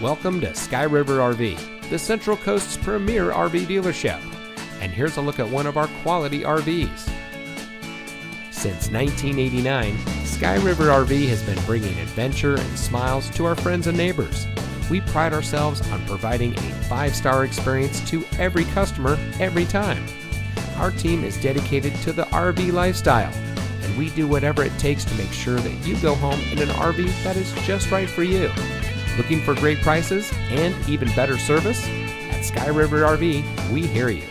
Welcome to Sky River RV, the Central Coast's premier RV dealership. And here's a look at one of our quality RVs. Since 1989, Sky River RV has been bringing adventure and smiles to our friends and neighbors. We pride ourselves on providing a 5-star experience to every customer every time. Our team is dedicated to the RV lifestyle, and we do whatever it takes to make sure that you go home in an RV that is just right for you. Looking for great prices and even better service? At Sky River RV, we hear you.